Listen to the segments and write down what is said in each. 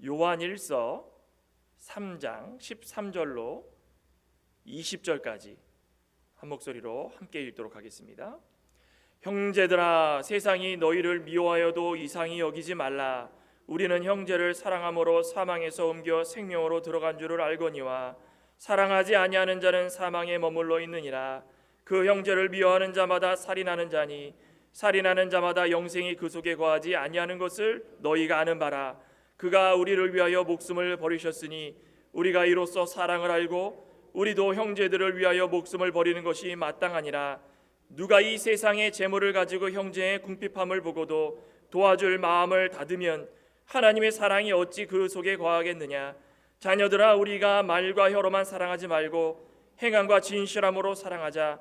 요한일서 3장 13절로 20절까지 한 목소리로 함께 읽도록 하겠습니다. 형제들아, 세상이 너희를 미워하여도 이상히 여기지 말라. 우리는 형제를 사랑함으로 사망에서 옮겨 생명으로 들어간 줄을 알거니와 사랑하지 아니하는 자는 사망에 머물러 있느니라. 그 형제를 미워하는 자마다 살인하는 자니 살인하는 자마다 영생이 그 속에 거하지 아니하는 것을 너희가 아는 바라. 그가 우리를 위하여 목숨을 버리셨으니 우리가 이로써 사랑을 알고 우리도 형제들을 위하여 목숨을 버리는 것이 마땅하니라. 누가 이 세상의 재물을 가지고 형제의 궁핍함을 보고도 도와줄 마음을 닫으면 하나님의 사랑이 어찌 그 속에 거하겠느냐. 자녀들아, 우리가 말과 혀로만 사랑하지 말고 행함과 진실함으로 사랑하자.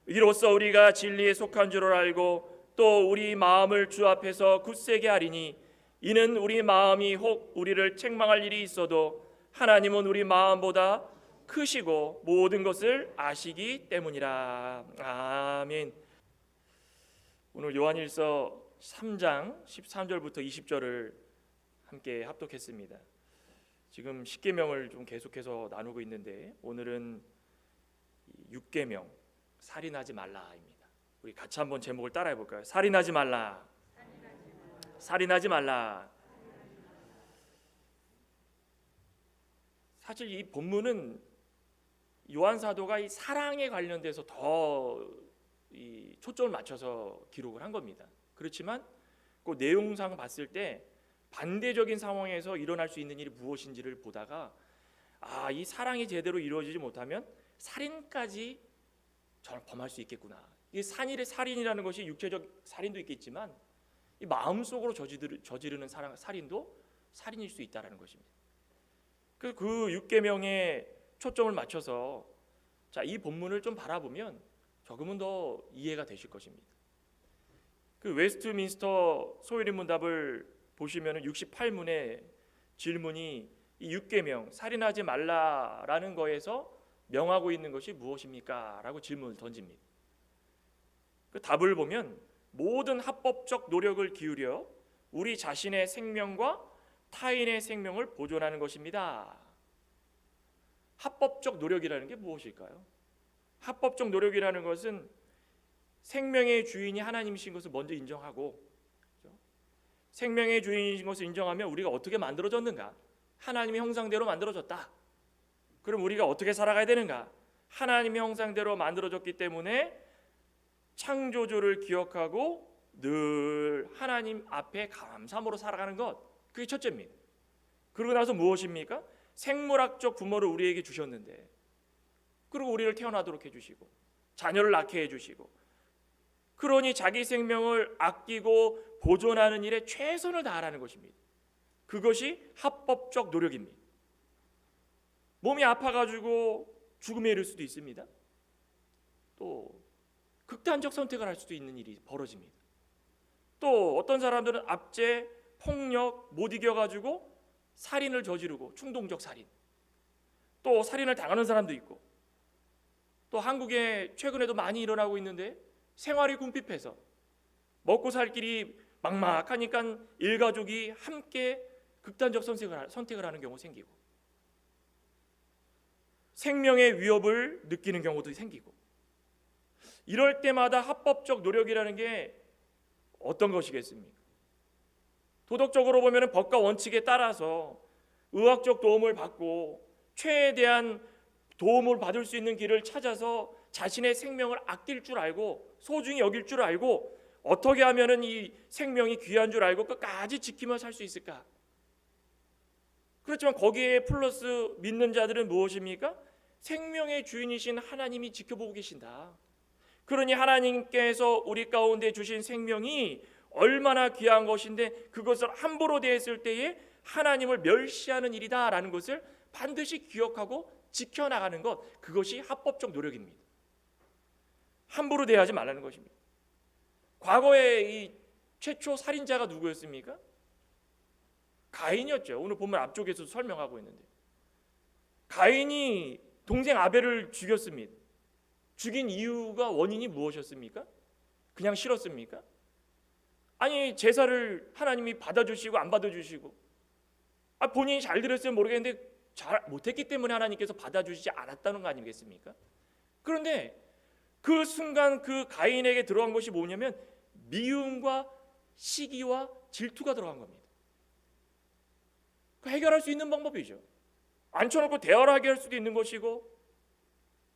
이로써 우리가 진리에 속한 줄을 알고 또 우리 마음을 주 앞에서 굳세게 하리니 이는 우리 마음이 혹 우리를 책망할 일이 있어도 하나님은 우리 마음보다 크시고 모든 것을 아시기 때문이라. 아멘. 오늘 요한일서 3장 13절부터 20절을 함께 합독했습니다. 지금 10계명을 좀 계속해서 나누고 있는데 오늘은 6계명, 살인하지 말라입니다. 우리 같이 한번 제목을 따라해 볼까요? 살인하지 말라. 살인하지 말라. 사실 이 본문은 요한 사도가 이 사랑에 관련돼서 더 이 초점을 맞춰서 기록을 한 겁니다. 그렇지만 그 내용상 봤을 때 반대적인 상황에서 일어날 수 있는 일이 무엇인지를 보다가 이 사랑이 제대로 이루어지지 못하면 살인까지 범할 수 있겠구나. 이 살인이라는 것이 육체적 살인도 있겠지만 이 마음속으로 저지르는 살인도 살인일 수 있다라는 것입니다. 그 6계명에 초점을 맞춰서 이 본문을 좀 바라보면 조금은 더 이해가 되실 것입니다. 그 웨스트민스터 소위문답을 보시면 68문의 질문이 이 6계명 살인하지 말라라는 거에서 명하고 있는 것이 무엇입니까? 라고 질문을 던집니다. 그 답을 보면 모든 합법적 노력을 기울여 우리 자신의 생명과 타인의 생명을 보존하는 것입니다. 합법적 노력이라는 게 무엇일까요? 합법적 노력이라는 것은 생명의 주인이 하나님이신 것을 먼저 인정하고, 그렇죠? 생명의 주인이신 것을 인정하면 우리가 어떻게 만들어졌는가? 하나님의 형상대로 만들어졌다. 그럼 우리가 어떻게 살아가야 되는가? 하나님의 형상대로 만들어졌기 때문에 창조주를 기억하고 늘 하나님 앞에 감사함으로 살아가는 것, 그게 첫째입니다. 그러고 나서 무엇입니까? 생물학적 부모를 우리에게 주셨는데, 그리고 우리를 태어나도록 해주시고 자녀를 낳게 해주시고, 그러니 자기 생명을 아끼고 보존하는 일에 최선을 다하라는 것입니다. 그것이 합법적 노력입니다. 몸이 아파가지고 죽음에 이를 수도 있습니다. 또 극단적 선택을 할 수도 있는 일이 벌어집니다. 또 어떤 사람들은 압제, 폭력 못 이겨가지고 살인을 저지르고 충동적 살인, 또 살인을 당하는 사람도 있고, 또 한국에 최근에도 많이 일어나고 있는데 생활이 궁핍해서 먹고 살 길이 막막하니까 일가족이 함께 극단적 선택을 하는 경우 생기고, 생명의 위협을 느끼는 경우도 생기고, 이럴 때마다 합법적 노력이라는 게 어떤 것이겠습니까? 도덕적으로 보면 법과 원칙에 따라서 의학적 도움을 받고 최대한 도움을 받을 수 있는 길을 찾아서 자신의 생명을 아낄 줄 알고 소중히 여길 줄 알고 어떻게 하면 이 생명이 귀한 줄 알고 끝까지 지키며 살 수 있을까? 그렇지만 거기에 플러스 믿는 자들은 무엇입니까? 생명의 주인이신 하나님이 지켜보고 계신다. 그러니 하나님께서 우리 가운데 주신 생명이 얼마나 귀한 것인데 그것을 함부로 대했을 때에 하나님을 멸시하는 일이다라는 것을 반드시 기억하고 지켜나가는 것, 그것이 합법적 노력입니다. 함부로 대하지 말라는 것입니다. 과거에 이 최초 살인자가 누구였습니까? 가인이었죠. 오늘 보면 앞쪽에서 설명하고 있는데, 가인이 동생 아벨을 죽였습니다. 죽인 이유가 원인이 무엇이었습니까? 그냥 싫었습니까? 아니, 제사를 하나님이 받아주시고 안 받아주시고, 본인이 잘 들었으면 모르겠는데 잘 못했기 때문에 하나님께서 받아주시지 않았다는 거 아니겠습니까? 그런데 그 순간 그 가인에게 들어간 것이 뭐냐면 미움과 시기와 질투가 들어간 겁니다. 해결할 수 있는 방법이죠. 앉혀놓고 대화를 하게 할 수도 있는 것이고,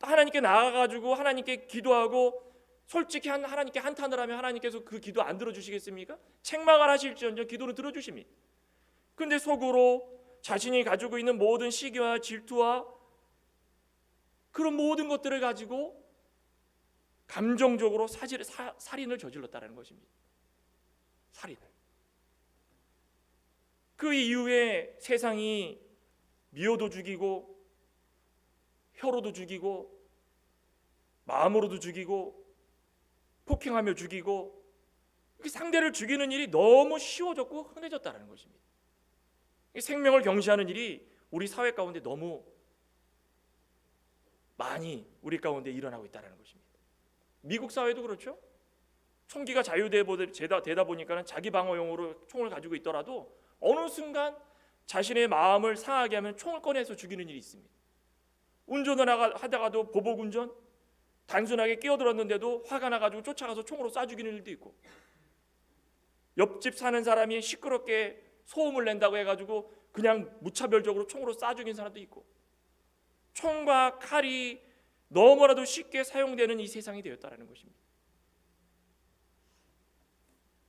하나님께 나아가지고 하나님께 기도하고 솔직히 하나님께 한탄을 하면 하나님께서 그 기도 안 들어주시겠습니까? 책망을 하실지언정 기도를 들어주십니다. 그런데 속으로 자신이 가지고 있는 모든 시기와 질투와 그런 모든 것들을 가지고 감정적으로 살인을 저질렀다는 것입니다. 살인을. 그 이후에 세상이 미워도 죽이고 혀로도 죽이고 마음으로도 죽이고 폭행하며 죽이고, 상대를 죽이는 일이 너무 쉬워졌고 흔해졌다는 것입니다. 생명을 경시하는 일이 우리 사회 가운데 너무 많이 우리 가운데 일어나고 있다는 것입니다. 미국 사회도 그렇죠. 총기가 자유되다 보니까 자기 방어용으로 총을 가지고 있더라도 어느 순간 자신의 마음을 상하게 하면 총을 꺼내서 죽이는 일이 있습니다. 운전을 하다가도 보복운전, 단순하게 끼어들었는데도 화가 나가지고 쫓아가서 총으로 쏴 죽이는 일도 있고, 옆집 사는 사람이 시끄럽게 소음을 낸다고 해가지고 그냥 무차별적으로 총으로 쏴 죽인 사람도 있고, 총과 칼이 너무나도 쉽게 사용되는 이 세상이 되었다는 것입니다.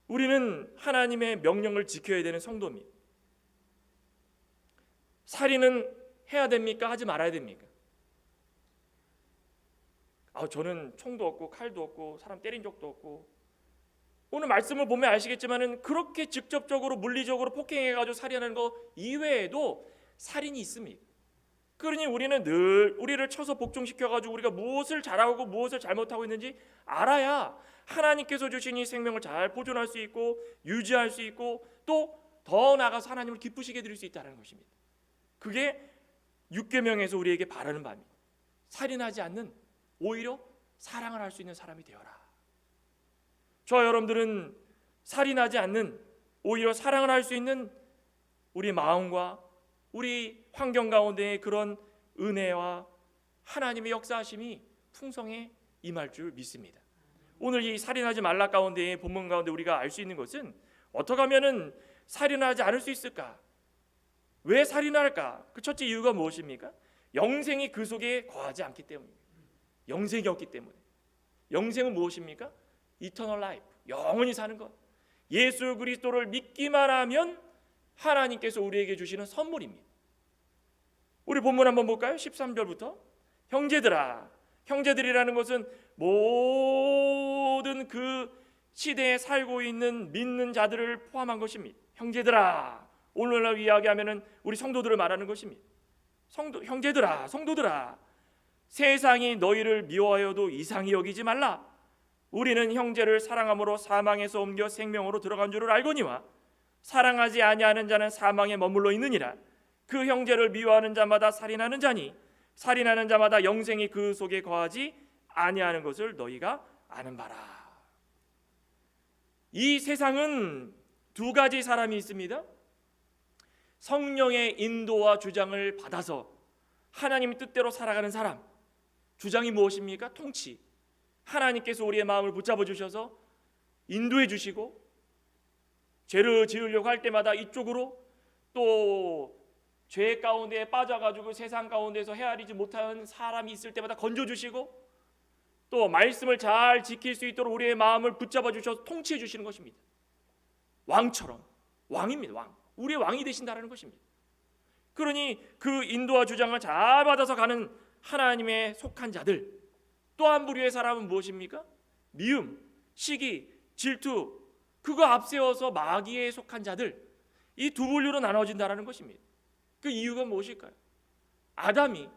우리는 하나님의 명령을 지켜야 되는 성도입니다. 살인은 해야 됩니까? 하지 말아야 됩니까? 저는 총도 없고 칼도 없고 사람 때린 적도 없고, 오늘 말씀을 보면 아시겠지만은 그렇게 직접적으로 물리적으로 폭행해가지고 살인하는 거 이외에도 살인이 있습니다. 그러니 우리는 늘 우리를 쳐서 복종시켜가지고 우리가 무엇을 잘하고 무엇을 잘못하고 있는지 알아야 하나님께서 주신 이 생명을 잘 보존할 수 있고 유지할 수 있고 또 더 나아가서 하나님을 기쁘시게 드릴 수 있다는 것입니다. 그게 6계명에서 우리에게 바라는 바입니다. 살인하지 않는, 오히려 사랑을 할 수 있는 사람이 되어라. 저와 여러분들은 살인하지 않는, 오히려 사랑을 할 수 있는 우리 마음과 우리 환경 가운데의 그런 은혜와 하나님의 역사하심이 풍성해 임할 줄 믿습니다. 오늘 이 살인하지 말라 가운데의 본문 가운데 우리가 알 수 있는 것은, 어떻게 하면은 살인하지 않을 수 있을까? 왜 살인할까? 그 첫째 이유가 무엇입니까? 영생이 그 속에 거하지 않기 때문입니다. 영생이 없기 때문에. 영생은 무엇입니까? Eternal life, 영원히 사는 것. 예수 그리스도를 믿기만 하면 하나님께서 우리에게 주시는 선물입니다. 우리 본문 한번 볼까요? 13절부터. 형제들아, 형제들이라는 것은 모든 그 시대에 살고 있는 믿는 자들을 포함한 것입니다. 형제들아, 오늘날 이야기하면은 우리 성도들을 말하는 것입니다. 형제들아, 성도들아, 세상이 너희를 미워하여도 이상히 여기지 말라. 우리는 형제를 사랑함으로 사망에서 옮겨 생명으로 들어간 줄을 알거니와 사랑하지 아니하는 자는 사망에 머물러 있느니라. 그 형제를 미워하는 자마다 살인하는 자니 살인하는 자마다 영생이 그 속에 거하지 아니하는 것을 너희가 아는 바라. 이 세상은 두 가지 사람이 있습니다. 성령의 인도와 주장을 받아서 하나님 뜻대로 살아가는 사람. 주장이 무엇입니까? 통치. 하나님께서 우리의 마음을 붙잡아 주셔서 인도해 주시고, 죄를 지으려고 할 때마다 이쪽으로, 또 죄 가운데 빠져가지고 세상 가운데서 헤아리지 못하는 사람이 있을 때마다 건져주시고, 또 말씀을 잘 지킬 수 있도록 우리의 마음을 붙잡아 주셔서 통치해 주시는 것입니다. 왕처럼. 왕입니다. 왕. 우리의 왕이 되신다는 것입니다. 그러니 그 인도와 주장을 잘 받아서 가는 하나님의 속한 자들. 또 한 부류의 사람은 무엇입니까? 미움, 시기, 질투, 그거 앞세워서 마귀에 속한 자들. 이 두 부류로 나눠진다는 것입니다. 그 이유가 무엇일까요? 아담이,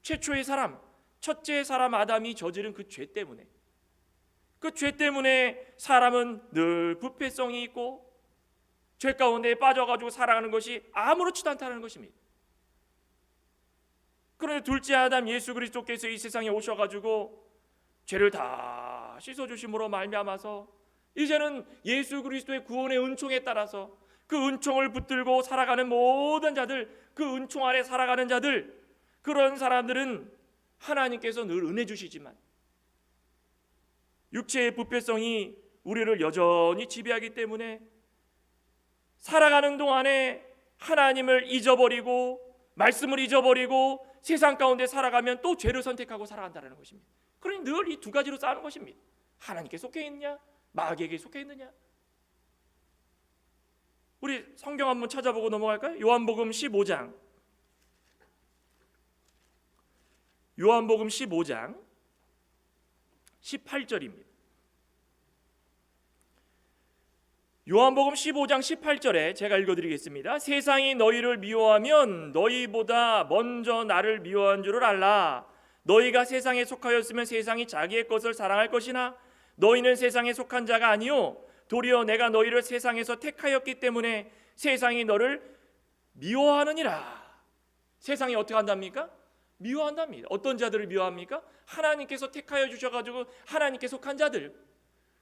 최초의 사람, 첫째의 사람 아담이 저지른 그 죄 때문에, 그 죄 때문에 사람은 늘 부패성이 있고 죄 가운데 빠져가지고 살아가는 것이 아무렇지도 않다는 것입니다. 그런데 둘째 아담 예수 그리스도께서 이 세상에 오셔가지고 죄를 다 씻어주심으로 말미암아서 이제는 예수 그리스도의 구원의 은총에 따라서 그 은총을 붙들고 살아가는 모든 자들, 그 은총 아래 살아가는 자들, 그런 사람들은 하나님께서 늘 은혜 주시지만 육체의 부패성이 우리를 여전히 지배하기 때문에 살아가는 동안에 하나님을 잊어버리고 말씀을 잊어버리고 세상 가운데 살아가면 또 죄를 선택하고 살아간다는 것입니다. 그러니 늘 이 두 가지로 싸우는 것입니다. 하나님께 속해 있느냐, 마귀에게 속해 있느냐. 우리 성경 한번 찾아보고 넘어갈까요? 요한복음 15장 18절입니다. 요한복음 15장 18절에 제가 읽어드리겠습니다. 세상이 너희를 미워하면 너희보다 먼저 나를 미워한 줄을 알라. 너희가 세상에 속하였으면 세상이 자기의 것을 사랑할 것이나 너희는 세상에 속한 자가 아니요 도리어 내가 너희를 세상에서 택하였기 때문에 세상이 너를 미워하느니라. 세상이 어떻게 한답니까? 미워한답니다. 어떤 자들을 미워합니까? 하나님께서 택하여 주셔가지고 하나님께 속한 자들.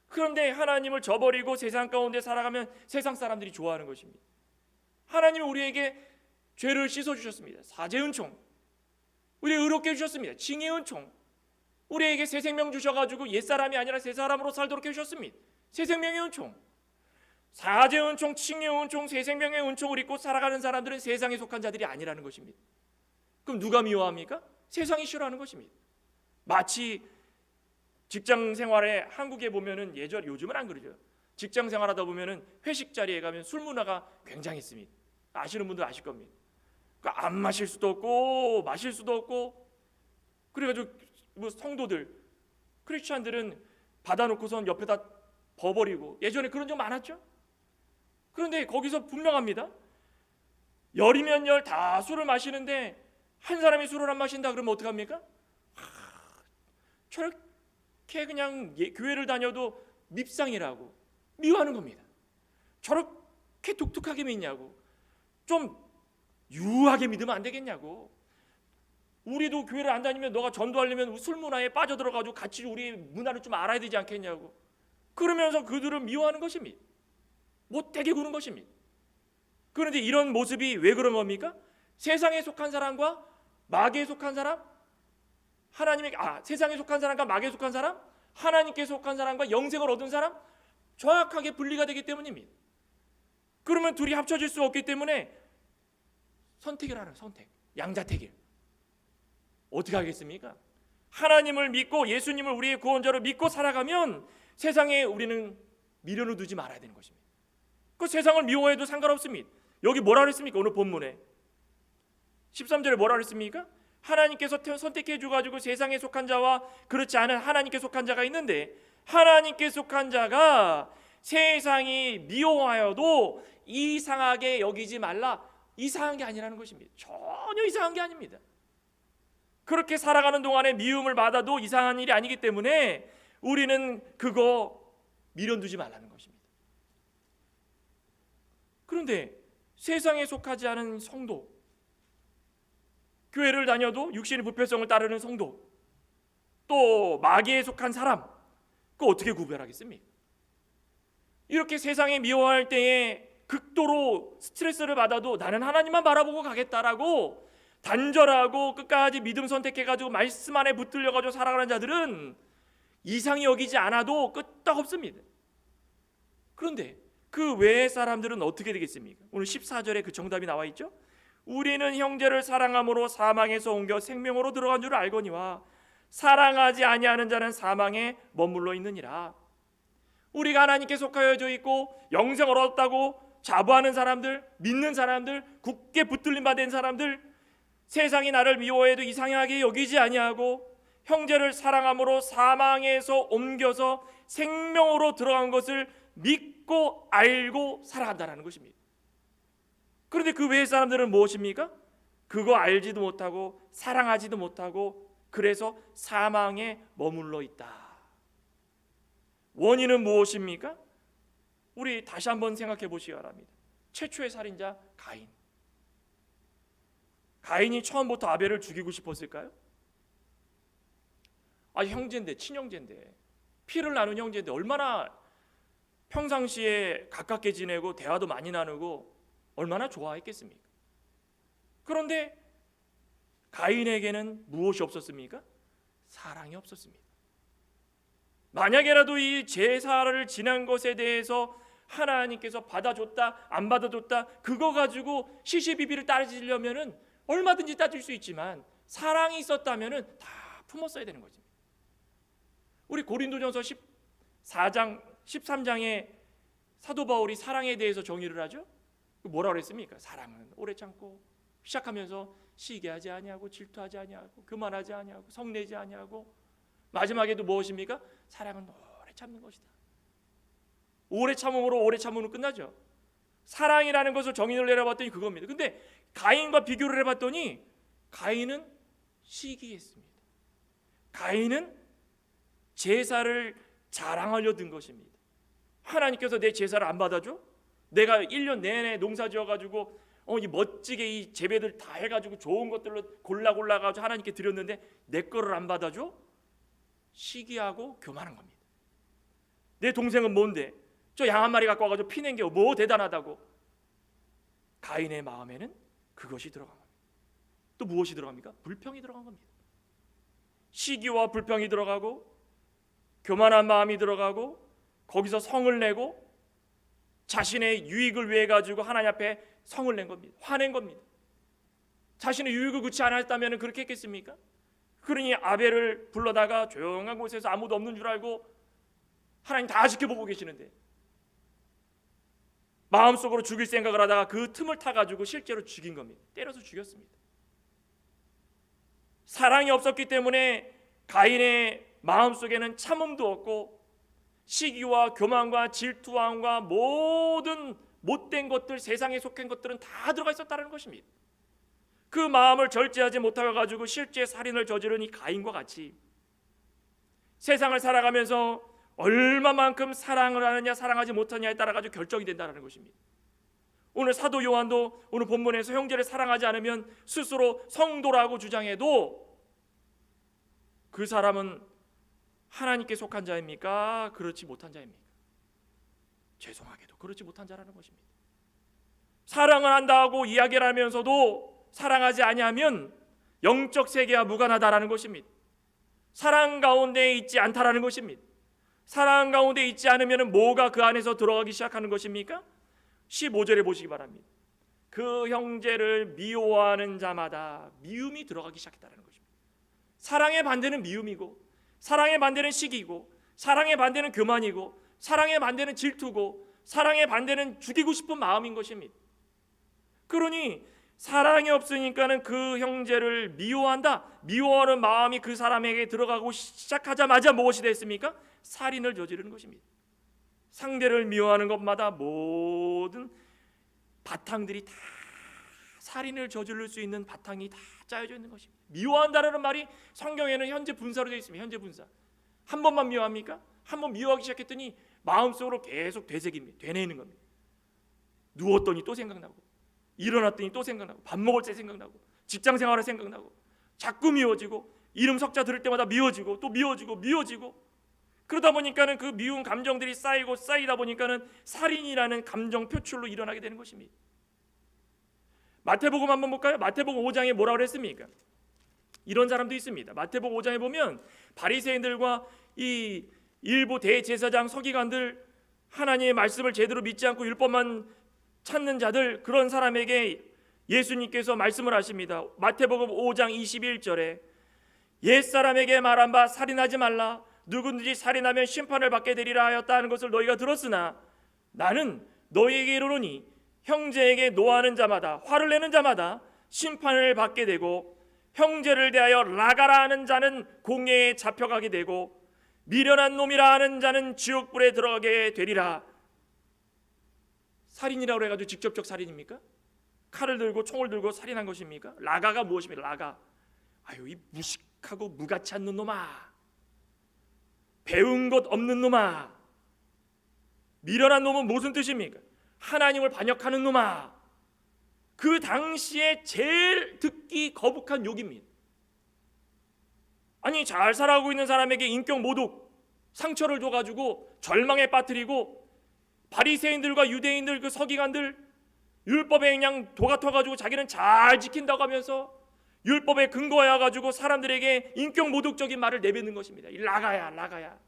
그런데 하나님을 저버리고 세상 가운데 살아가면 세상 사람들이 좋아하는 것입니다. 하나님은 우리에게 죄를 씻어주셨습니다. 사죄 은총, 우리 의롭게 해주셨습니다. 징의 은총, 우리에게 새 생명 주셔가지고 옛사람이 아니라 새 사람으로 살도록 해주셨습니다. 새 생명의 은총, 사죄 은총, 칭의 은총, 새 생명의 은총을 입고 살아가는 사람들은 세상에 속한 자들이 아니라는 것입니다. 그럼 누가 미워합니까? 세상이 싫어하는 것입니다. 마치 직장 생활에 한국에 보면은 요즘은 안 그러죠. 직장 생활하다 보면은 회식 자리에 가면 술 문화가 굉장했습니다. 아시는 분들 아실 겁니다. 그러니까 안 마실 수도 없고 마실 수도 없고, 그래가지고 뭐 성도들, 크리스찬들은 받아놓고선 옆에다 버버리고, 예전에 그런 적 많았죠. 그런데 거기서 분명합니다. 열이면 열 다 술을 마시는데 한 사람이 술을 안 마신다 그러면 어떡합니까? 저렇게 그냥 교회를 다녀도 밉상이라고 미워하는 겁니다. 저렇게 독특하게 믿냐고, 좀 유하게 믿으면 안 되겠냐고. 우리도 교회를 안 다니면 너가 전도하려면 술 문화에 빠져들어가지고 같이 우리 문화를 좀 알아야 되지 않겠냐고. 그러면서 그들을 미워하는 것입니다. 못되게 구는 것입니다. 그런데 이런 모습이 왜 그런 겁니까? 세상에 속한 사람과 마귀에 속한 사람, 세상에 속한 사람과 마귀에 속한 사람, 하나님께 속한 사람과 영생을 얻은 사람, 정확하게 분리가 되기 때문입니다. 그러면 둘이 합쳐질 수 없기 때문에 선택을 하는, 선택, 양자택일. 어떻게 하겠습니까? 하나님을 믿고 예수님을 우리의 구원자로 믿고 살아가면 세상에 우리는 미련을 두지 말아야 되는 것입니다. 그 세상을 미워해도 상관없습니다. 여기 뭐라 그랬습니까? 오늘 본문에 13절에 뭐라 그랬습니까? 하나님께서 선택해 주가지고 세상에 속한 자와 그렇지 않은 하나님께 속한 자가 있는데, 하나님께 속한 자가 세상이 미워하여도 이상하게 여기지 말라. 이상한 게 아니라는 것입니다. 전혀 이상한 게 아닙니다. 그렇게 살아가는 동안에 미움을 받아도 이상한 일이 아니기 때문에 우리는 그거 미련 두지 말라는 것입니다. 그런데 세상에 속하지 않은 성도, 교회를 다녀도 육신의 부패성을 따르는 성도, 또 마귀에 속한 사람, 그거 어떻게 구별하겠습니까? 이렇게 세상에 미워할 때에 극도로 스트레스를 받아도 나는 하나님만 바라보고 가겠다라고 단절하고 끝까지 믿음 선택해가지고 말씀 안에 붙들려가지고 살아가는 자들은 이상히 여기지 않아도 끄떡없습니다. 그런데 그 외의 사람들은 어떻게 되겠습니까? 오늘 14절에 그 정답이 나와 있죠. 우리는 형제를 사랑함으로 사망에서 옮겨 생명으로 들어간 줄 알거니와 사랑하지 아니하는 자는 사망에 머물러 있느니라. 우리가 하나님께 속하여져 있고 영생을 얻었다고 자부하는 사람들, 믿는 사람들, 굳게 붙들림 받은 사람들, 세상이 나를 미워해도 이상하게 여기지 아니하고 형제를 사랑함으로 사망에서 옮겨서 생명으로 들어간 것을 믿고 알고 살아간다는 것입니다. 그런데 그 외의 사람들은 무엇입니까? 그거 알지도 못하고 사랑하지도 못하고 그래서 사망에 머물러 있다. 원인은 무엇입니까? 우리 다시 한번 생각해 보시기 바랍니다. 최초의 살인자 가인. 가인이 처음부터 아벨을 죽이고 싶었을까요? 형제인데, 친형제인데, 피를 나눈 형제인데 얼마나 평상시에 가깝게 지내고 대화도 많이 나누고 얼마나 좋아했겠습니까? 그런데 가인에게는 무엇이 없었습니까? 사랑이 없었습니다. 만약에라도 이 제사를 지난 것에 대해서 하나님께서 받아줬다 안 받아줬다 그거 가지고 시시비비를 따지려면은 얼마든지 따질 수 있지만 사랑이 있었다면은 다 품었어야 되는 거죠. 우리 고린도전서 14장 13장에 사도 바울이 사랑에 대해서 정의를 하죠. 뭐라고 그랬습니까? 사랑은 오래 참고 시작하면서 시기하지 아니하고 질투하지 아니하고 교만하지 아니하고 성내지 아니하고 마지막에도 무엇입니까? 사랑은 오래 참는 것이다. 오래 참음으로 오래 참으면 끝나죠. 사랑이라는 것을 정의를 내려봤더니 그겁니다. 근데 가인과 비교를 해봤더니 가인은 시기했습니다. 가인은 제사를 자랑하려 든 것입니다. 하나님께서 내 제사를 안 받아줘? 내가 1년 내내 농사 지어가지고 이 멋지게 이 재배들 다 해가지고 좋은 것들로 골라가지고 하나님께 드렸는데 내 거를 안 받아줘? 시기하고 교만한 겁니다. 내 동생은 뭔데? 저 양 한 마리 갖고 와가지고 피낸 게 뭐 대단하다고? 가인의 마음에는 그것이 들어간 겁니다. 또 무엇이 들어갑니까? 불평이 들어간 겁니다. 시기와 불평이 들어가고 교만한 마음이 들어가고 거기서 성을 내고 자신의 유익을 위해 가지고 하나님 앞에 성을 낸 겁니다. 화낸 겁니다. 자신의 유익을 그치 않았다면 그렇게 했겠습니까? 그러니 아벨을 불러다가 조용한 곳에서 아무도 없는 줄 알고 하나님 다 지켜보고 계시는데 마음속으로 죽일 생각을 하다가 그 틈을 타가지고 실제로 죽인 겁니다. 때려서 죽였습니다. 사랑이 없었기 때문에 가인의 마음속에는 참음도 없고 시기와 교만과 질투함과 모든 못된 것들, 세상에 속한 것들은 다 들어가 있었다는 것입니다. 그 마음을 절제하지 못하여가지고 실제 살인을 저지른 이 가인과 같이 세상을 살아가면서 얼마만큼 사랑을 하느냐 사랑하지 못하느냐에 따라 가지고 결정이 된다는 것입니다. 오늘 사도 요한도 오늘 본문에서 형제를 사랑하지 않으면 스스로 성도라고 주장해도 그 사람은 하나님께 속한 자입니까? 그렇지 못한 자입니까? 죄송하게도 그렇지 못한 자라는 것입니다. 사랑을 한다고 이야기를 하면서도 사랑하지 아니하면 영적 세계와 무관하다라는 것입니다. 사랑 가운데 있지 않다라는 것입니다. 사랑 가운데 있지 않으면 뭐가 그 안에서 들어가기 시작하는 것입니까? 15절에 보시기 바랍니다. 그 형제를 미워하는 자마다 미움이 들어가기 시작했다는 것입니다. 사랑의 반대는 미움이고 사랑의 반대는 시기고 사랑의 반대는 교만이고 사랑의 반대는 질투고 사랑의 반대는 죽이고 싶은 마음인 것입니다. 그러니 사랑이 없으니까는 그 형제를 미워한다. 미워하는 마음이 그 사람에게 들어가고 시작하자마자 무엇이 됐습니까? 살인을 저지르는 것입니다. 상대를 미워하는 것마다 모든 바탕들이 다 살인을 저지를 수 있는 바탕이 다 짜여져 있는 것입니다. 미워한다는 말이 성경에는 현재 분사로 되어 있습니다. 현재 분사. 한 번만 미워합니까? 한 번 미워하기 시작했더니 마음속으로 계속 되새깁니다. 되뇌이는 겁니다. 누웠더니 또 생각나고 일어났더니 또 생각나고 밥 먹을 때 생각나고 직장 생활에 생각나고 자꾸 미워지고 이름 석자 들을 때마다 미워지고 또 미워지고 그러다 보니까는 그 미운 감정들이 쌓이다 보니까는 살인이라는 감정 표출로 일어나게 되는 것입니다. 마태복음 한번 볼까요? 마태복음 5장에 뭐라고 그랬습니까? 이런 사람도 있습니다. 마태복음 5장에 보면 바리새인들과 이 일부 대제사장 서기관들 하나님의 말씀을 제대로 믿지 않고 율법만 찾는 자들 그런 사람에게 예수님께서 말씀을 하십니다. 마태복음 5장 21절에 옛사람에게 말한 바 살인하지 말라 누구든지 살인하면 심판을 받게 되리라 하였다는 것을 너희가 들었으나 나는 너희에게 이르노니 형제에게 노하는 자마다 화를 내는 자마다 심판을 받게 되고 형제를 대하여 라가라 하는 자는 공회에 잡혀가게 되고 미련한 놈이라 하는 자는 지옥불에 들어가게 되리라. 살인이라고 해가지고 직접적 살인입니까? 칼을 들고 총을 들고 살인한 것입니까? 라가가 무엇입니까? 라가 아유 이 무식하고 무가치 않는 놈아, 배운 것 없는 놈아. 미련한 놈은 무슨 뜻입니까? 하나님을 반역하는 놈아. 그 당시에 제일 듣기 거북한 욕입니다. 아니 잘 살아가고 있는 사람에게 인격 모독 상처를 줘가지고 절망에 빠뜨리고 바리새인들과 유대인들 그 서기관들 율법에 그냥 도같아가지고 자기는 잘 지킨다고 하면서 율법에 근거해 가지고 사람들에게 인격 모독적인 말을 내뱉는 것입니다. 이 나가야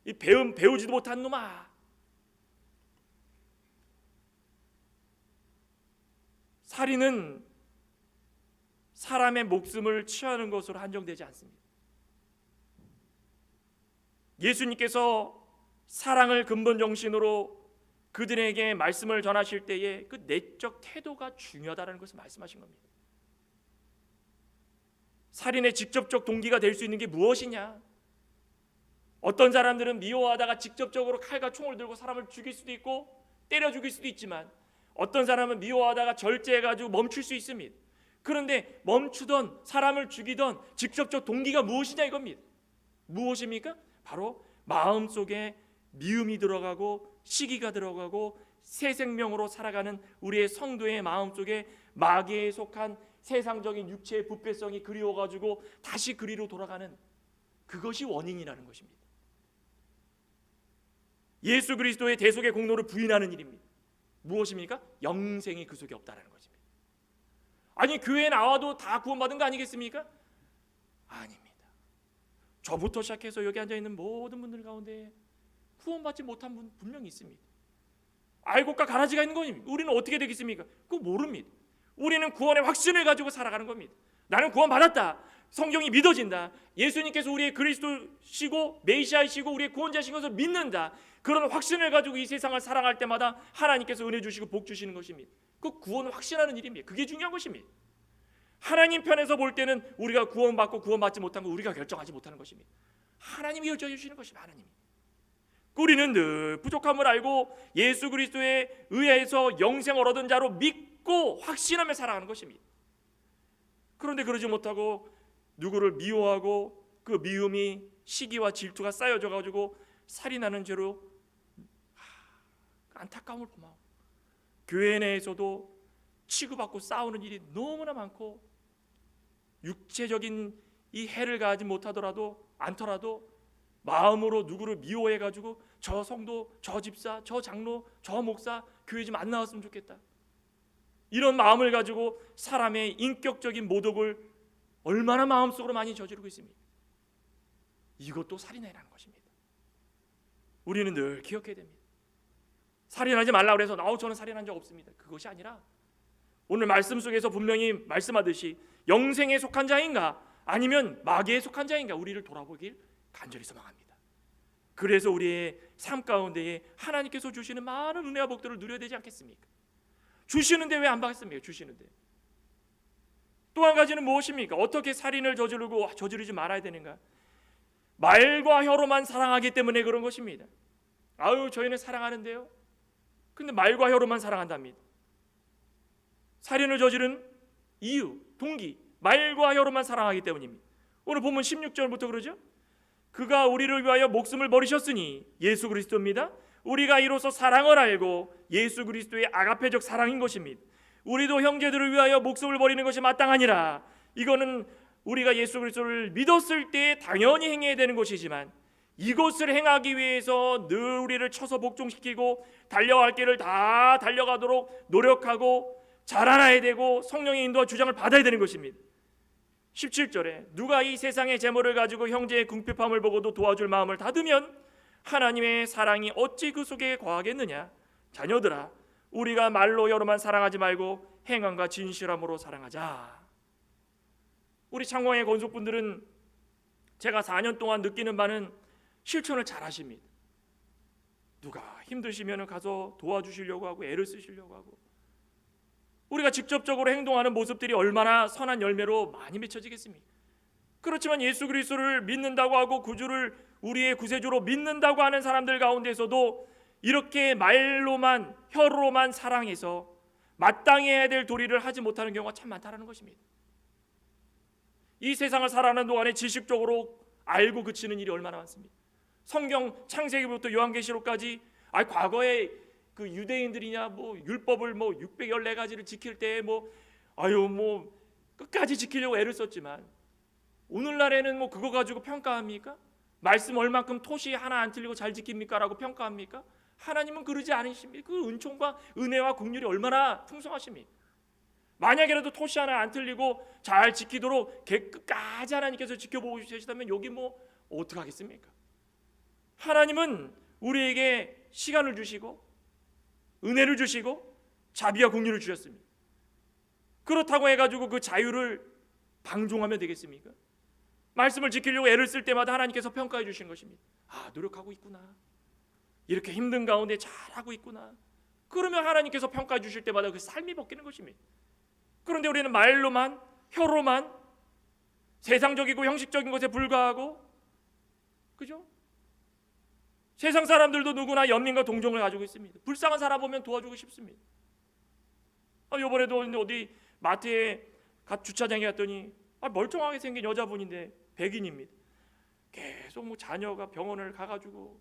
이 배우지도 못한 놈아. 살인은 사람의 목숨을 취하는 것으로 한정되지 않습니다. 예수님께서 사랑을 근본 정신으로 그들에게 말씀을 전하실 때에 그 내적 태도가 중요하다는 것을 말씀하신 겁니다. 살인의 직접적 동기가 될 수 있는 게 무엇이냐? 어떤 사람들은 미워하다가 직접적으로 칼과 총을 들고 사람을 죽일 수도 있고 때려 죽일 수도 있지만 어떤 사람은 미워하다가 절제해가지고 멈출 수 있습니다. 그런데 멈추던 사람을 죽이던 직접적 동기가 무엇이냐 이겁니다. 무엇입니까? 바로 마음속에 미움이 들어가고 시기가 들어가고 새 생명으로 살아가는 우리의 성도의 마음속에 마귀에 속한 세상적인 육체의 부패성이 그리워가지고 다시 그리로 돌아가는 그것이 원인이라는 것입니다. 예수 그리스도의 대속의 공로를 부인하는 일입니다. 무엇입니까? 영생이 그 속에 없다는 것입니다. 아니 교회에 나와도 다 구원받은 거 아니겠습니까? 아닙니다. 저부터 시작해서 여기 앉아있는 모든 분들 가운데 구원받지 못한 분 분명히 있습니다. 알곡과 가라지가 있는 겁니다. 우리는 어떻게 되겠습니까? 그거 모릅니다. 우리는 구원의 확신을 가지고 살아가는 겁니다. 나는 구원받았다. 성경이 믿어진다. 예수님께서 우리의 그리스도시고 메시아이시고 우리의 구원자신 것을 믿는다. 그런 확신을 가지고 이 세상을 살아갈 때마다 하나님께서 은혜 주시고 복 주시는 것입니다. 그 구원을 확신하는 일입니다. 그게 중요한 것입니다. 하나님 편에서 볼 때는 우리가 구원받고 구원받지 못한 거 우리가 결정하지 못하는 것입니다. 하나님이 결정해 주시는 것입니다. 하나님이. 우리는 늘 부족함을 알고 예수 그리스도에 의해서 영생을 얻은 자로 믿고 확신하며 살아가는 것입니다. 그런데 그러지 못하고 누구를 미워하고 그 미움이 시기와 질투가 쌓여져 가지고 살인하는 죄로 안타까움을 범하고 교회 내에서도 치고받고 싸우는 일이 너무나 많고 육체적인 이 해를 가하지 못하더라도 않더라도 마음으로 누구를 미워해 가지고 저 성도, 저 집사, 저 장로, 저 목사 교회 좀 안 나왔으면 좋겠다. 이런 마음을 가지고 사람의 인격적인 모독을 얼마나 마음속으로 많이 저지르고 있습니까? 이것도 살인이라는 것입니다. 우리는 늘 기억해야 됩니다. 살인하지 말라고 해서 저는 살인한 적 없습니다. 그것이 아니라 오늘 말씀 속에서 분명히 말씀하듯이 영생에 속한 자인가 아니면 마귀에 속한 자인가 우리를 돌아보길 간절히 소망합니다. 그래서 우리의 삶 가운데에 하나님께서 주시는 많은 은혜와 복들을 누려야 되지 않겠습니까? 주시는데 왜 안 받겠습니까? 주시는데. 또 한 가지는 무엇입니까? 어떻게 살인을 저지르지 말아야 되는가? 말과 혀로만 사랑하기 때문에 그런 것입니다. 저희는 사랑하는데요. 근데 말과 혀로만 사랑한답니다. 살인을 저지른 이유, 동기, 말과 혀로만 사랑하기 때문입니다. 오늘 본문 16절부터 그러죠? 그가 우리를 위하여 목숨을 버리셨으니 예수 그리스도입니다. 우리가 이로써 사랑을 알고 예수 그리스도의 아가페적 사랑인 것입니다. 우리도 형제들을 위하여 목숨을 버리는 것이 마땅하니라. 이거는 우리가 예수 그리스도를 믿었을 때 당연히 행해야 되는 것이지만 이것을 행하기 위해서 늘 우리를 쳐서 복종시키고 달려갈 길을 다 달려가도록 노력하고 자라나야 되고 성령의 인도와 주장을 받아야 되는 것입니다. 17절에 누가 이 세상의 재물을 가지고 형제의 궁핍함을 보고도 도와줄 마음을 닫으면 하나님의 사랑이 어찌 그 속에 거하겠느냐. 자녀들아 우리가 말로 여로만 사랑하지 말고 행함과 진실함으로 사랑하자. 우리 창광의 건속분들은 제가 4년 동안 느끼는 바는 실천을 잘 하십니다. 누가 힘드시면 가서 도와주시려고 하고 애를 쓰시려고 하고 우리가 직접적으로 행동하는 모습들이 얼마나 선한 열매로 많이 맺혀지겠습니까? 그렇지만 예수 그리스도를 믿는다고 하고 구주를 우리의 구세주로 믿는다고 하는 사람들 가운데서도 이렇게 말로만 혀로만 사랑해서 마땅히 해야 될 도리를 하지 못하는 경우가 참 많다는 것입니다. 이 세상을 살아가는 동안에 지식적으로 알고 그치는 일이 얼마나 많습니까? 성경 창세기부터 요한계시록까지 과거에 그 유대인들이냐 율법을 614가지를 지킬 때 끝까지 지키려고 애를 썼지만 오늘날에는 그거 가지고 평가합니까? 말씀 얼만큼 토시 하나 안 틀리고 잘 지킵니까? 라고 평가합니까? 하나님은 그러지 않으십니까? 그 은총과 은혜와 긍휼이 얼마나 풍성하십니까? 만약에라도 토시 하나 안 틀리고 잘 지키도록 끝까지 하나님께서 지켜보고 계시다면 여기 뭐 어떡하겠습니까? 하나님은 우리에게 시간을 주시고 은혜를 주시고 자비와 긍휼을 주셨습니다. 그렇다고 해가지고 그 자유를 방종하면 되겠습니까? 말씀을 지키려고 애를 쓸 때마다 하나님께서 평가해 주신 것입니다. 아, 노력하고 있구나. 이렇게 힘든 가운데 잘하고 있구나. 그러면 하나님께서 평가해 주실 때마다 그 삶이 바뀌는 것입니다. 그런데 우리는 말로만, 혀로만 세상적이고 형식적인 것에 불과하고, 그죠? 세상 사람들도 누구나 연민과 동정을 가지고 있습니다. 불쌍한 사람 보면 도와주고 싶습니다. 이번에도 어디 마트에 주차장에 갔더니 멀쩡하게 생긴 여자분인데 백인입니다. 계속 뭐 자녀가 병원을 가가지고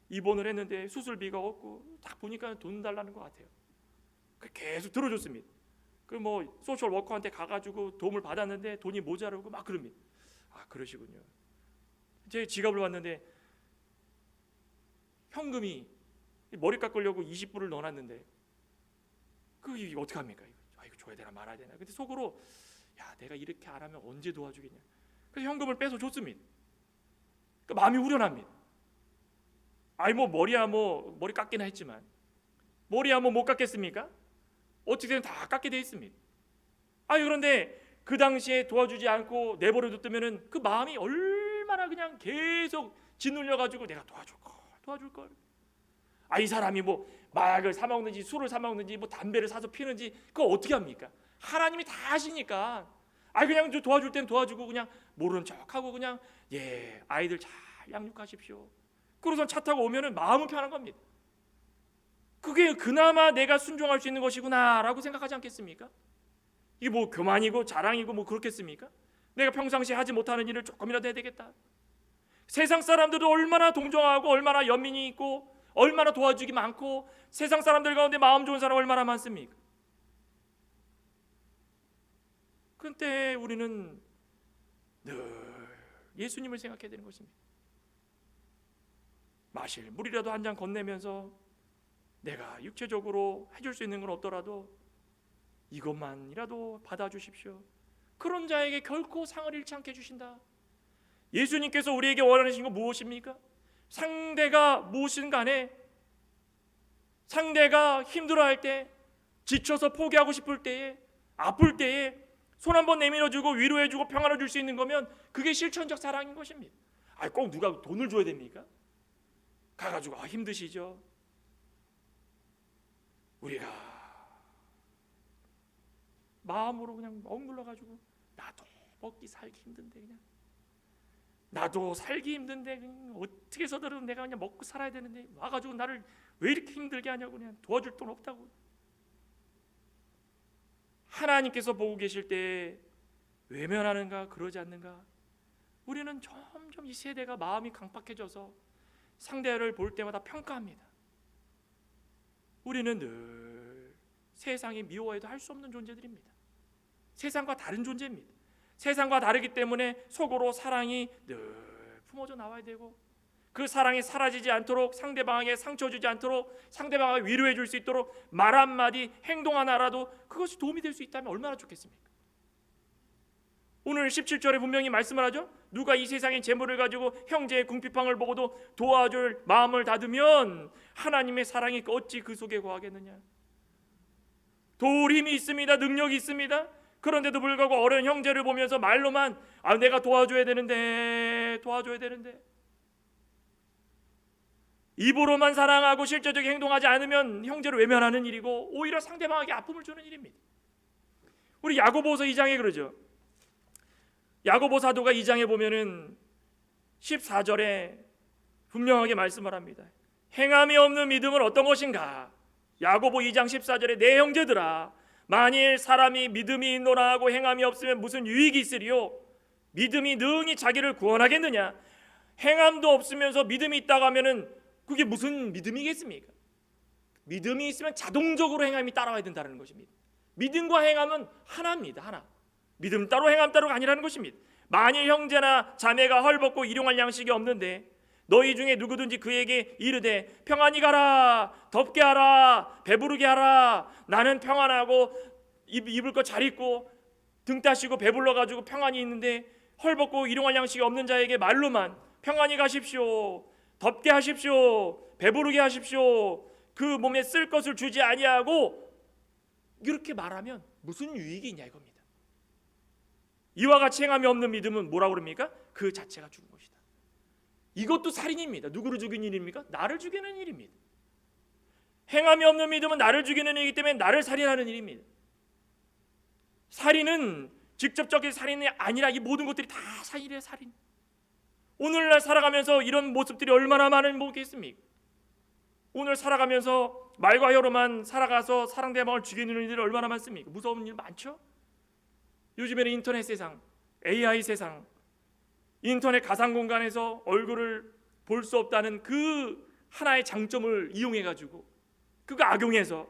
입원을 했는데 수술비가 없고 딱 보니까 돈 달라는 것 같아요. 계속 들어줬습니다. 그 뭐 소셜 워커한테 가가지고 도움을 받았는데 돈이 모자르고 막 그럽니다. 아, 그러시군요. 제 지갑을 봤는데 현금이 머리 깎으려고 20불을 넣어놨는데 이거 어떡합니까? 이거 줘야 되나 말아야 되나. 근데 속으로 야, 내가 이렇게 안 하면 언제 도와주겠냐. 그래서 현금을 빼서 줬습니다. 마음이 후련합니다. 뭐 머리 깎기나 했지만 머리야 뭐 못 깎겠습니까? 어떻게든 다 깎게 돼 있습니다. 그런데 그 당시에 도와주지 않고 내버려 뒀다면은 그 마음이 얼마나 그냥 계속 짓눌려 가지고 내가 도와줄 걸. 이 사람이 뭐 마약을 사 먹는지 술을 사 먹는지 뭐 담배를 사서 피는지 그거 어떻게 합니까? 하나님이 다 아시니까. 그냥 도와줄 땐 도와주고 그냥 모르는 척하고 그냥 아이들 잘 양육하십시오. 그러고서 차 타고 오면은 마음은 편한 겁니다. 그게 그나마 내가 순종할 수 있는 것이구나라고 생각하지 않겠습니까? 이게 뭐 교만이고 자랑이고 뭐 그렇겠습니까? 내가 평상시에 하지 못하는 일을 조금이라도 해야 되겠다. 세상 사람들도 얼마나 동정하고 얼마나 연민이 있고 얼마나 도와주기 많고 세상 사람들 가운데 마음 좋은 사람 얼마나 많습니까? 그때 우리는 늘 예수님을 생각해야 되는 것입니다. 마실 물이라도 한 잔 건네면서 내가 육체적으로 해줄 수 있는 건 없더라도 이것만이라도 받아주십시오. 그런 자에게 결코 상을 잃지 않게 해주신다. 예수님께서 우리에게 원하시는 건 무엇입니까? 상대가 무엇이든 간에 상대가 힘들어할 때, 지쳐서 포기하고 싶을 때에, 아플 때에 손 한번 내밀어주고 위로해주고 평안을 줄 수 있는 거면 그게 실천적 사랑인 것입니다. 꼭 누가 돈을 줘야 됩니까? 가가지고 힘드시죠? 우리가 마음으로 그냥 억눌러가지고 나도 먹기 살기 힘든데 나도 살기 힘든데 어떻게 해서든 내가 그냥 먹고 살아야 되는데 와가지고 나를 왜 이렇게 힘들게 하냐고 그냥 도와줄 돈 없다고. 하나님께서 보고 계실 때 외면하는가 그러지 않는가. 우리는 점점 이 세대가 마음이 강팍해져서 상대를 볼 때마다 평가합니다. 우리는 늘 세상이 미워해도 할 수 없는 존재들입니다. 세상과 다른 존재입니다. 세상과 다르기 때문에 속으로 사랑이 늘 품어져 나와야 되고 그 사랑이 사라지지 않도록 상대방에게 상처 주지 않도록 상대방을 위로해 줄 수 있도록 말 한마디 행동 하나라도 그것이 도움이 될 수 있다면 얼마나 좋겠습니까? 오늘 17절에 분명히 말씀을 하죠. 누가 이 세상의 재물을 가지고 형제의 궁핍함을 보고도 도와줄 마음을 닫으면 하나님의 사랑이 어찌 그 속에 거하겠느냐. 도울 힘이 있습니다. 능력이 있습니다. 그런데도 불구하고 어려운 형제를 보면서 말로만 내가 도와줘야 되는데 입으로만 사랑하고 실제적인 행동하지 않으면 형제를 외면하는 일이고 오히려 상대방에게 아픔을 주는 일입니다. 우리 야고보서 2장에 그러죠. 야고보 사도가 2장에 보면은 14절에 분명하게 말씀을 합니다. 행함이 없는 믿음은 어떤 것인가? 야고보 2장 14절에 내 형제들아 만일 사람이 믿음이 있노라 하고 행함이 없으면 무슨 유익이 있으리요? 믿음이 능히 자기를 구원하겠느냐? 행함도 없으면서 믿음이 있다고 하면은 그게 무슨 믿음이겠습니까? 믿음이 있으면 자동적으로 행함이 따라와야 된다는 것입니다. 믿음과 행함은 하나입니다. 하나. 믿음 따로 행함 따로가 아니라는 것입니다. 만일 형제나 자매가 헐벗고 일용할 양식이 없는데 너희 중에 누구든지 그에게 이르되 평안히 가라, 덥게 하라, 배부르게 하라, 나는 평안하고 입을 거 잘 입고 등 따시고 배불러 가지고 평안히 있는데 헐벗고 일용할 양식이 없는 자에게 말로만 평안히 가십시오, 덥게 하십시오, 배부르게 하십시오, 그 몸에 쓸 것을 주지 아니하고 이렇게 말하면 무슨 유익이 있냐 이겁니다. 이와 같이 행함이 없는 믿음은 뭐라고 그럽니까? 그 자체가 죽은 것이다. 이것도 살인입니다. 누구를 죽이는 일입니까? 나를 죽이는 일입니다. 행함이 없는 믿음은 나를 죽이는 일이기 때문에 나를 살인하는 일입니다. 살인은 직접적인 살인이 아니라 이 모든 것들이 다 살인이에요. 살인. 오늘날 살아가면서 이런 모습들이 얼마나 많은 모습겠습니까? 오늘 살아가면서 말과 혀로만 살아가서 상대방을 죽이는 일들이 얼마나 많습니까? 무서운 일 많죠? 요즘에는 인터넷 세상, AI 세상, 인터넷 가상 공간에서 얼굴을 볼 수 없다는 그 하나의 장점을 이용해 가지고 그거 악용해서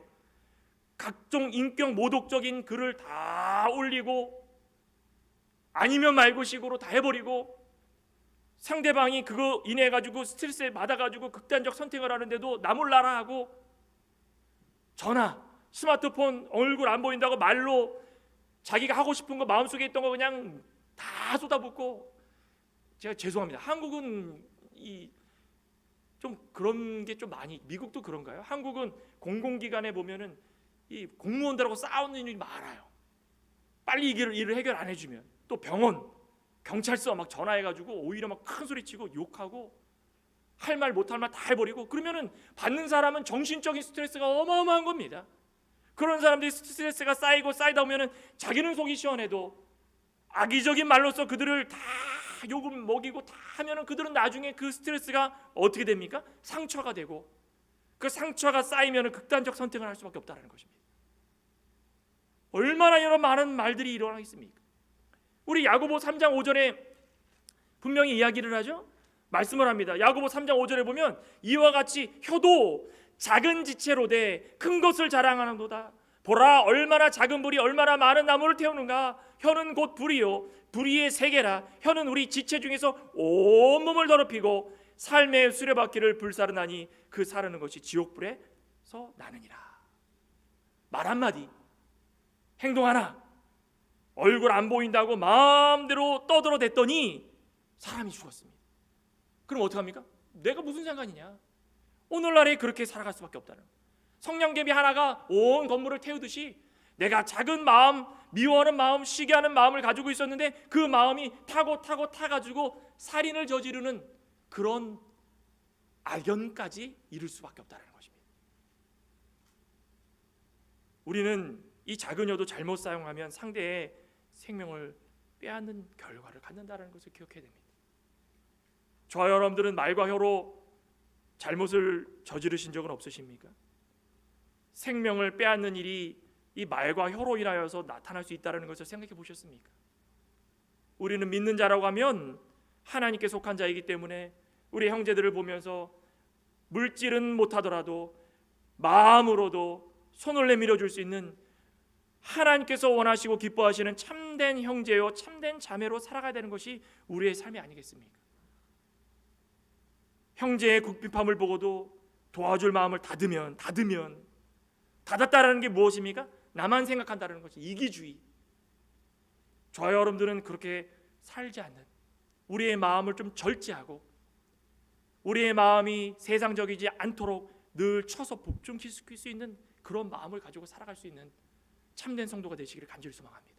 각종 인격 모독적인 글을 다 올리고 아니면 말고 식으로 다 해버리고 상대방이 그거 인해 가지고 스트레스 받아 가지고 극단적 선택을 하는데도 나 몰라라 하고 전화, 스마트폰 얼굴 안 보인다고 말로 자기가 하고 싶은 거 마음속에 있던 거 그냥 다 쏟아붓고 제가 죄송합니다. 한국은 좀 그런 게 좀 많이 미국도 그런가요? 한국은 공공기관에 보면은 이 공무원들하고 싸우는 일이 많아요. 빨리 일을 해결 안 해주면 또 병원, 경찰서 막 전화해가지고 오히려 막 큰 소리치고 욕하고 할 말 못할 말 다 해버리고 그러면은 받는 사람은 정신적인 스트레스가 어마어마한 겁니다. 그런 사람들이 스트레스가 쌓이고 쌓이다 보면은 자기는 속이 시원해도 악의적인 말로써 그들을 다 욕을 먹이고 다 하면은 그들은 나중에 그 스트레스가 어떻게 됩니까? 상처가 되고 그 상처가 쌓이면은 극단적 선택을 할 수밖에 없다는 것입니다. 얼마나 이런 많은 말들이 일어나겠습니까? 우리 야고보 3장 5절에 분명히 이야기를 하죠. 말씀을 합니다. 야고보 3장 5절에 보면 이와 같이 혀도 작은 지체로 돼 큰 것을 자랑하는도다. 보라 얼마나 작은 불이 얼마나 많은 나무를 태우는가. 혀는 곧 불이요 불의의 세계라. 혀는 우리 지체 중에서 온몸을 더럽히고 삶의 수레바퀴를 불사르나니 그 사르는 것이 지옥불에서 나느니라. 말 한마디 행동 하나 얼굴 안 보인다고 마음대로 떠들어댔더니 사람이 죽었습니다. 그럼 어떡합니까? 내가 무슨 상관이냐. 오늘날에 그렇게 살아갈 수밖에 없다는 거예요. 성냥개비 하나가 온 건물을 태우듯이 내가 작은 마음, 미워하는 마음, 시기하는 마음을 가지고 있었는데 그 마음이 타가지고 살인을 저지르는 그런 악연까지 이룰 수밖에 없다는 것입니다. 우리는 이 작은 혀도 잘못 사용하면 상대의 생명을 빼앗는 결과를 갖는다는 것을 기억해야 됩니다. 저와 여러분들은 말과 혀로 잘못을 저지르신 적은 없으십니까? 생명을 빼앗는 일이 이 말과 혀로 인하여서 나타날 수 있다는 것을 생각해 보셨습니까? 우리는 믿는 자라고 하면 하나님께 속한 자이기 때문에 우리 형제들을 보면서 물질은 못하더라도 마음으로도 손을 내밀어 줄 수 있는 하나님께서 원하시고 기뻐하시는 참된 형제요 참된 자매로 살아가야 되는 것이 우리의 삶이 아니겠습니까? 형제의 궁핍함을 보고도 도와줄 마음을 닫았다라는 게 무엇입니까? 나만 생각한다는 것이 이기주의. 저와 여러분들은 그렇게 살지 않는 우리의 마음을 좀 절제하고 우리의 마음이 세상적이지 않도록 늘 쳐서 복종시킬 수 있는 그런 마음을 가지고 살아갈 수 있는 참된 성도가 되시기를 간절히 소망합니다.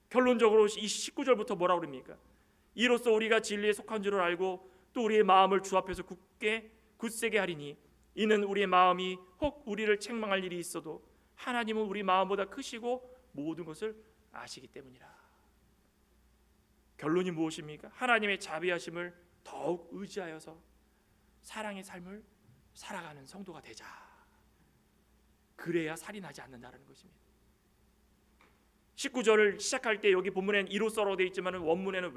결론적으로 이 19절부터 뭐라고 그럽니까? 이로써 우리가 진리에 속한 줄을 알고 또 우리의 마음을 주 앞에서 굳세게 하리니 이는 우리의 마음이 혹 우리를 책망할 일이 있어도 하나님은 우리 마음보다 크시고 모든 것을 아시기 때문이라. 결론이 무엇입니까? 하나님의 자비하심을 더욱 의지하여서 사랑의 삶을 살아가는 성도가 되자. 그래야 살인하지 않는다는 것입니다. 19절을 시작할 때 여기 본문에는 이로써로 되어 있지만 원문에는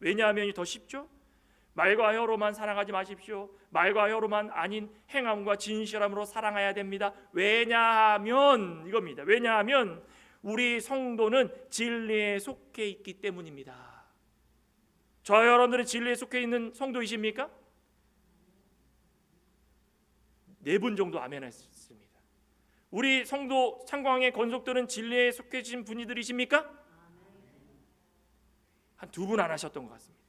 왜냐하면이 더 쉽죠? 말과 혀로만 사랑하지 마십시오. 말과 혀로만 아닌 행함과 진실함으로 사랑해야 됩니다. 왜냐하면 이겁니다. 왜냐하면 우리 성도는 진리에 속해 있기 때문입니다. 저와 여러분들은 진리에 속해 있는 성도이십니까? 4분 정도 아멘 했습니다. 우리 성도 창광의 건속들은 진리에 속해 계신 분이들이십니까? 한 2분 안 하셨던 것 같습니다.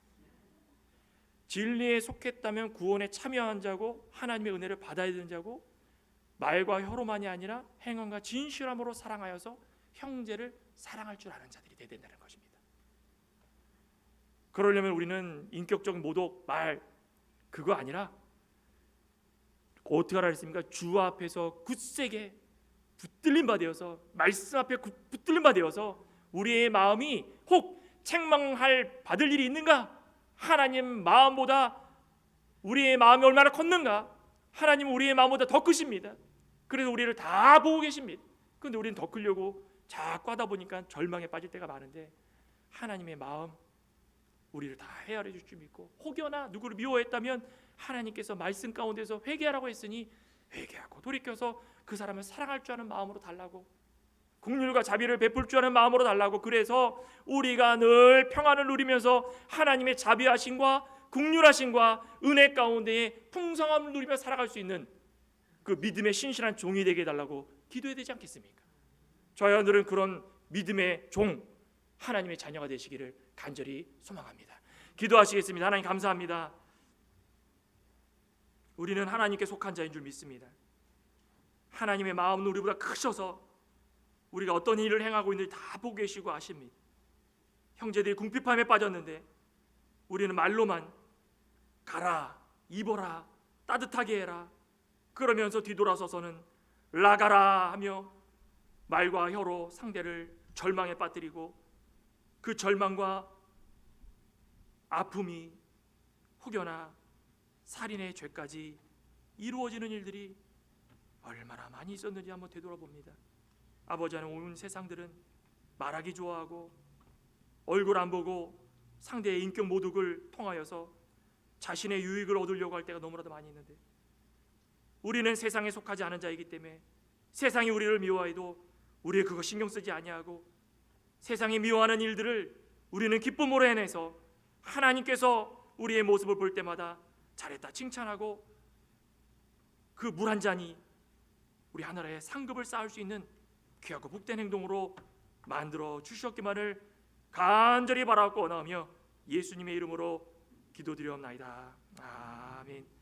진리에 속했다면 구원에 참여한 자고 하나님의 은혜를 받아야 되는 자고 말과 혀로만이 아니라 행함과 진실함으로 사랑하여서 형제를 사랑할 줄 아는 자들이 되어야 된다는 것입니다. 그러려면 우리는 인격적 모독, 말 그거 아니라 어떻게 하라 했습니까? 주 앞에서 굳세게 붙들림 바 되어서 말씀 앞에 붙들림 바 되어서 우리의 마음이 혹 책망할 받을 일이 있는가? 하나님 마음보다 우리의 마음이 얼마나 컸는가? 하나님은 우리의 마음보다 더 크십니다. 그래서 우리를 다 보고 계십니다. 그런데 우리는 더 크려고 자꾸 하다 보니까 절망에 빠질 때가 많은데 하나님의 마음 우리를 다 헤아려 줄 줄 믿고 혹여나 누구를 미워했다면 하나님께서 말씀 가운데서 회개하라고 했으니 회개하고 돌이켜서 그 사람을 사랑할 줄 아는 마음으로 달라고 긍휼과 자비를 베풀 줄 아는 마음으로 달라고 그래서 우리가 늘 평안을 누리면서 하나님의 자비하심과 긍휼하심과 은혜 가운데에 풍성함을 누리며 살아갈 수 있는 그 믿음의 신실한 종이 되게 해달라고 기도해야 되지 않겠습니까? 저희 아들은 그런 믿음의 종 하나님의 자녀가 되시기를 간절히 소망합니다. 기도하시겠습니다. 하나님 감사합니다. 우리는 하나님께 속한 자인 줄 믿습니다. 하나님의 마음은 우리보다 크셔서 우리가 어떤 일을 행하고 있는지 다 보고 계시고 아십니다. 형제들이 궁핍함에 빠졌는데 우리는 말로만 가라, 입어라, 따뜻하게 해라 그러면서 뒤돌아서서는 나가라 하며 말과 혀로 상대를 절망에 빠뜨리고 그 절망과 아픔이 혹여나 살인의 죄까지 이루어지는 일들이 얼마나 많이 있었는지 한번 되돌아봅니다. 아버지 하나님, 온 세상들은 말하기 좋아하고 얼굴 안 보고 상대의 인격 모독을 통하여서 자신의 유익을 얻으려고 할 때가 너무나도 많이 있는데 우리는 세상에 속하지 않은 자이기 때문에 세상이 우리를 미워해도 우리 그거 신경 쓰지 아니하고 세상이 미워하는 일들을 우리는 기쁨으로 해내서 하나님께서 우리의 모습을 볼 때마다 잘했다 칭찬하고 그 물 한 잔이 우리 하나라의 상급을 쌓을 수 있는 귀하고 복된 행동으로 만들어 주셨기만을 간절히 바라고 원하며 예수님의 이름으로 기도드리옵나이다. 아멘.